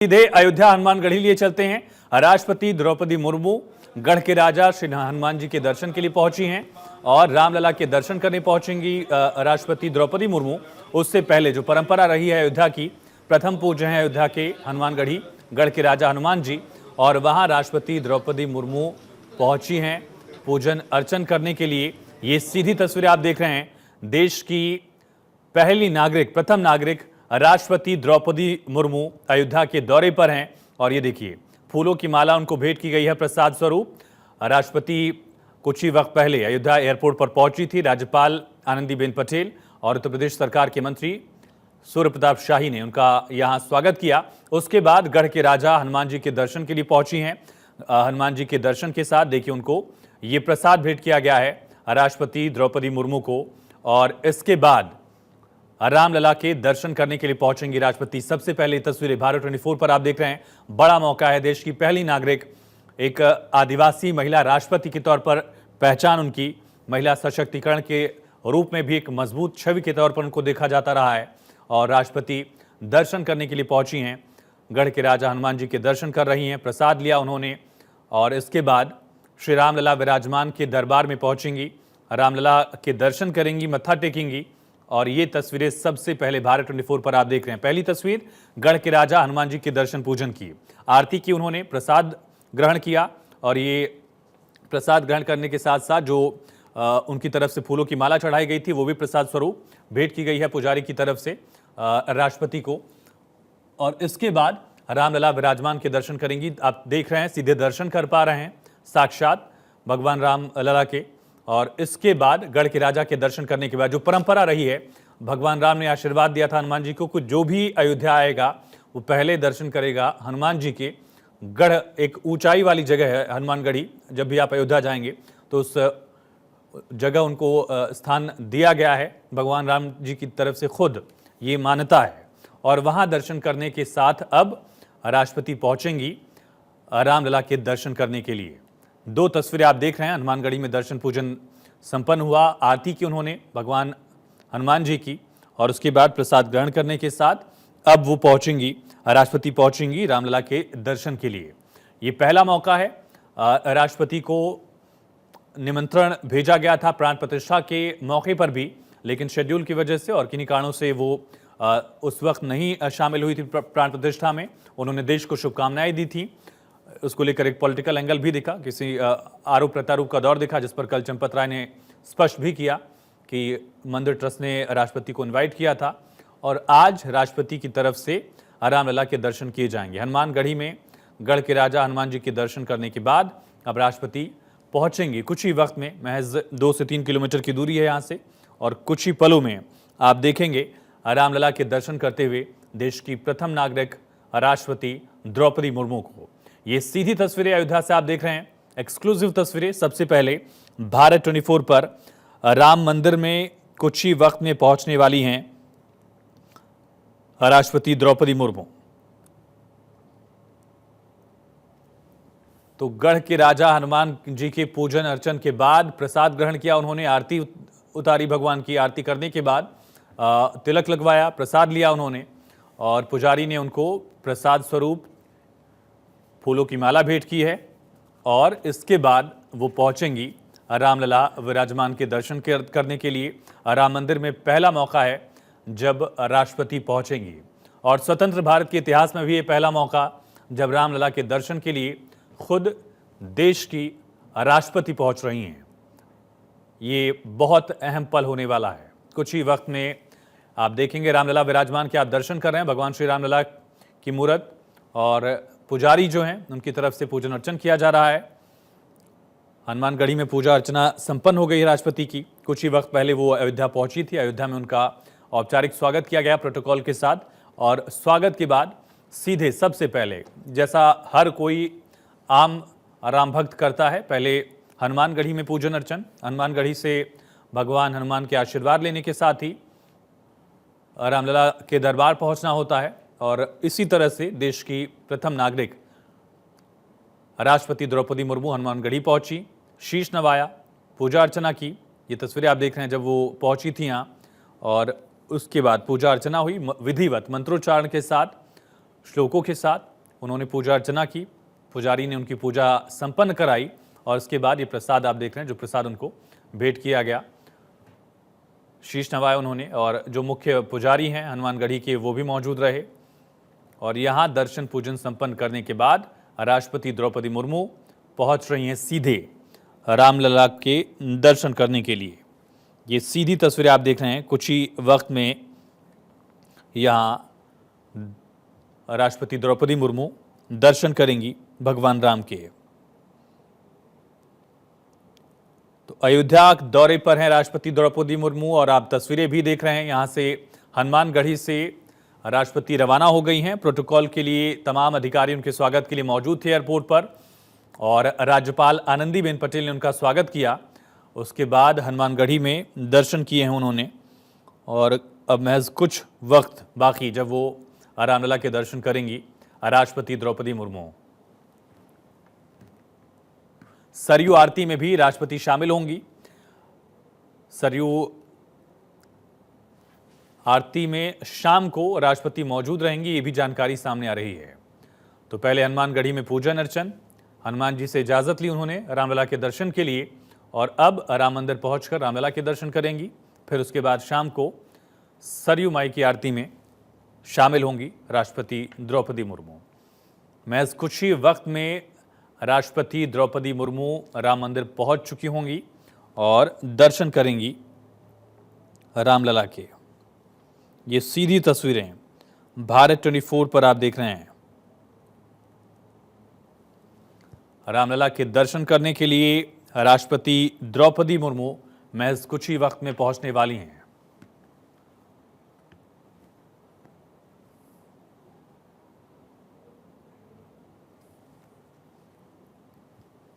सीधे अयोध्या हनुमानगढ़ी लिए चलते हैं। राष्ट्रपति द्रौपदी मुर्मू गढ़ के राजा श्री हनुमान जी के दर्शन के लिए पहुंची हैं और रामलला के दर्शन करने पहुंचेंगी राष्ट्रपति द्रौपदी मुर्मू। उससे पहले जो परंपरा रही है अयोध्या की, प्रथम पूज्य हैं अयोध्या के हनुमानगढ़ी गढ़ के राजा हनुमान जी, और वहां राष्ट्रपति द्रौपदी मुर्मू पहुंची हैं पूजन अर्चन करने के लिए। ये सीधी तस्वीरें आप देख रहे हैं। देश की पहली नागरिक, प्रथम नागरिक राष्ट्रपति द्रौपदी मुर्मू अयोध्या के दौरे पर हैं और ये देखिए फूलों की माला उनको भेंट की गई है प्रसाद स्वरूप। राष्ट्रपति कुछ ही वक्त पहले अयोध्या एयरपोर्ट पर पहुंची थी। राज्यपाल आनंदीबेन पटेल और उत्तर प्रदेश सरकार के मंत्री सूर्य प्रताप शाही ने उनका यहां स्वागत किया। उसके बाद गढ़ के राजा हनुमान जी के दर्शन के लिए पहुंची हैं। हनुमान जी के दर्शन के साथ देखिए उनको ये प्रसाद भेंट किया गया है राष्ट्रपति द्रौपदी मुर्मू को, और इसके बाद रामलला के दर्शन करने के लिए पहुंचेंगी राष्ट्रपति। सबसे पहले तस्वीरें भारत 24 पर आप देख रहे हैं। बड़ा मौका है, देश की पहली नागरिक, एक आदिवासी महिला राष्ट्रपति के तौर पर पहचान उनकी महिला सशक्तिकरण के रूप में भी एक मजबूत छवि के तौर पर उनको देखा जाता रहा है, और राष्ट्रपति दर्शन करने के लिए पहुंची हैं। गढ़ के राजा हनुमान जी के दर्शन कर रही हैं, प्रसाद लिया उन्होंने, और इसके बाद श्री रामलला विराजमान के दरबार में पहुंचेंगी, रामलला के दर्शन करेंगी, मत्था टेकेंगी। और ये तस्वीरें सबसे पहले भारत 24 पर आप देख रहे हैं। पहली तस्वीर, गढ़ के राजा हनुमान जी के दर्शन पूजन की, आरती की उन्होंने, प्रसाद ग्रहण किया, और ये प्रसाद ग्रहण करने के साथ साथ जो उनकी तरफ से फूलों की माला चढ़ाई गई थी वो भी प्रसाद स्वरूप भेंट की गई है पुजारी की तरफ से राष्ट्रपति को। और इसके बाद रामलला विराजमान के दर्शन करेंगी। आप देख रहे हैं, सीधे दर्शन कर पा रहे हैं साक्षात भगवान राम लला के। और इसके बाद गढ़ के राजा के दर्शन करने के बाद जो परंपरा रही है, भगवान राम ने आशीर्वाद दिया था हनुमान जी को कि जो भी अयोध्या आएगा वो पहले दर्शन करेगा हनुमान जी के। गढ़ एक ऊंचाई वाली जगह है हनुमानगढ़ी, जब भी आप अयोध्या जाएंगे तो उस जगह उनको स्थान दिया गया है भगवान राम जी की तरफ से, खुद ये मान्यता है। और वहां दर्शन करने के साथ अब राष्ट्रपति पहुंचेंगी रामलला के दर्शन करने के लिए। दो तस्वीरें आप देख रहे हैं। हनुमानगढ़ी में दर्शन पूजन संपन्न हुआ, आरती की उन्होंने भगवान हनुमान जी की, और उसके बाद प्रसाद ग्रहण करने के साथ अब वो पहुंचेंगी, राष्ट्रपति पहुंचेंगी रामलला के दर्शन के लिए। ये पहला मौका है। राष्ट्रपति को निमंत्रण भेजा गया था प्राण प्रतिष्ठा के मौके पर भी, लेकिन शेड्यूल की वजह से और किन्हीं कारणों से वो उस वक्त नहीं शामिल हुई थी प्राण प्रतिष्ठा में। उन्होंने देश को शुभकामनाएं दी थी। उसको लेकर एक पॉलिटिकल एंगल भी दिखा, किसी आरोप प्रत्यारोप का दौर दिखा, जिस पर कल चंपत राय ने स्पष्ट भी किया कि मंदिर ट्रस्ट ने राष्ट्रपति को इनवाइट किया था। और आज राष्ट्रपति की तरफ से रामलला के दर्शन किए जाएंगे। हनुमानगढ़ी में गढ़ के राजा हनुमान जी के दर्शन करने के बाद अब राष्ट्रपति पहुंचेंगे कुछ ही वक्त में। महज 2 से 3 किलोमीटर की दूरी है यहाँ से, और कुछ ही पलों में आप देखेंगे रामलला के दर्शन करते हुए देश की प्रथम नागरिक राष्ट्रपति द्रौपदी मुर्मू को। ये सीधी तस्वीरें अयोध्या से आप देख रहे हैं, एक्सक्लूसिव तस्वीरें। सबसे पहले भारत 24 पर राम मंदिर में कुछ ही वक्त में पहुंचने वाली हैं राष्ट्रपति द्रौपदी मुर्मू। तो गढ़ के राजा हनुमान जी के पूजन अर्चन के बाद प्रसाद ग्रहण किया उन्होंने, आरती उतारी भगवान की। आरती करने के बाद तिलक लगवाया, प्रसाद लिया उन्होंने, और पुजारी ने उनको प्रसाद स्वरूप फूलों की माला भेंट की है। और इसके बाद वो पहुंचेंगी रामलला विराजमान के दर्शन करने के लिए। राम मंदिर में पहला मौका है जब राष्ट्रपति पहुंचेंगी, और स्वतंत्र भारत के इतिहास में भी ये पहला मौका जब रामलला के दर्शन के लिए खुद देश की राष्ट्रपति पहुंच रही हैं। ये बहुत अहम पल होने वाला है। कुछ ही वक्त में आप देखेंगे रामलला विराजमान के आप दर्शन कर रहे हैं, भगवान श्री रामलला की मूर्त, और पुजारी जो हैं उनकी तरफ से पूजन अर्चन किया जा रहा है। हनुमानगढ़ी में पूजा अर्चना संपन्न हो गई है राष्ट्रपति की। कुछ ही वक्त पहले वो अयोध्या पहुंची थी। अयोध्या में उनका औपचारिक स्वागत किया गया प्रोटोकॉल के साथ, और स्वागत के बाद सीधे सबसे पहले, जैसा हर कोई आम राम भक्त करता है, पहले हनुमानगढ़ी में पूजन अर्चन, हनुमानगढ़ी से भगवान हनुमान के आशीर्वाद लेने के साथ ही रामलला के दरबार पहुंचना होता है। और इसी तरह से देश की प्रथम नागरिक राष्ट्रपति द्रौपदी मुर्मू हनुमानगढ़ी पहुंची, शीश नवाया, पूजा अर्चना की। ये तस्वीरें आप देख रहे हैं जब वो पहुंची थी यहाँ, और उसके बाद पूजा अर्चना हुई विधिवत मंत्रोच्चारण के साथ, श्लोकों के साथ। उन्होंने पूजा अर्चना की, पुजारी ने उनकी पूजा संपन्न कराई और उसके बाद ये प्रसाद आप देख रहे हैं, जो प्रसाद उनको भेंट किया गया, शीश नवाया उन्होंने। और जो मुख्य पुजारी हैं हनुमानगढ़ी के, वो भी मौजूद रहे। और यहाँ दर्शन पूजन संपन्न करने के बाद राष्ट्रपति द्रौपदी मुर्मू पहुंच रही हैं सीधे रामलला के दर्शन करने के लिए। ये सीधी तस्वीरें आप देख रहे हैं। कुछ ही वक्त में यहाँ राष्ट्रपति द्रौपदी मुर्मू दर्शन करेंगी भगवान राम के। तो अयोध्या दौरे पर हैं राष्ट्रपति द्रौपदी मुर्मू और आप तस्वीरें भी देख रहे हैं। यहाँ से हनुमानगढ़ी से राष्ट्रपति रवाना हो गई हैं। प्रोटोकॉल के लिए तमाम अधिकारी उनके स्वागत के लिए मौजूद थे एयरपोर्ट पर और राज्यपाल आनंदीबेन पटेल ने उनका स्वागत किया। उसके बाद हनुमानगढ़ी में दर्शन किए हैं उन्होंने और अब महज कुछ वक्त बाकी जब वो रामलला के दर्शन करेंगी राष्ट्रपति द्रौपदी मुर्मू। सरयू आरती में भी राष्ट्रपति शामिल होंगी। सरयू आरती में शाम को राष्ट्रपति मौजूद रहेंगी, ये भी जानकारी सामने आ रही है। तो पहले हनुमानगढ़ी में पूजन अर्चन, हनुमान जी से इजाजत ली उन्होंने रामलला के दर्शन के लिए और अब राम मंदिर पहुंचकर रामलला के दर्शन करेंगी। फिर उसके बाद शाम को सरयू माई की आरती में शामिल होंगी राष्ट्रपति द्रौपदी मुर्मू। महज कुछ ही वक्त में राष्ट्रपति द्रौपदी मुर्मू राम मंदिर पहुंच चुकी होंगी और दर्शन करेंगी रामलला के। ये सीधी तस्वीरें भारत 24 पर आप देख रहे हैं। रामलला के दर्शन करने के लिए राष्ट्रपति द्रौपदी मुर्मू महज कुछ ही वक्त में पहुंचने वाली हैं।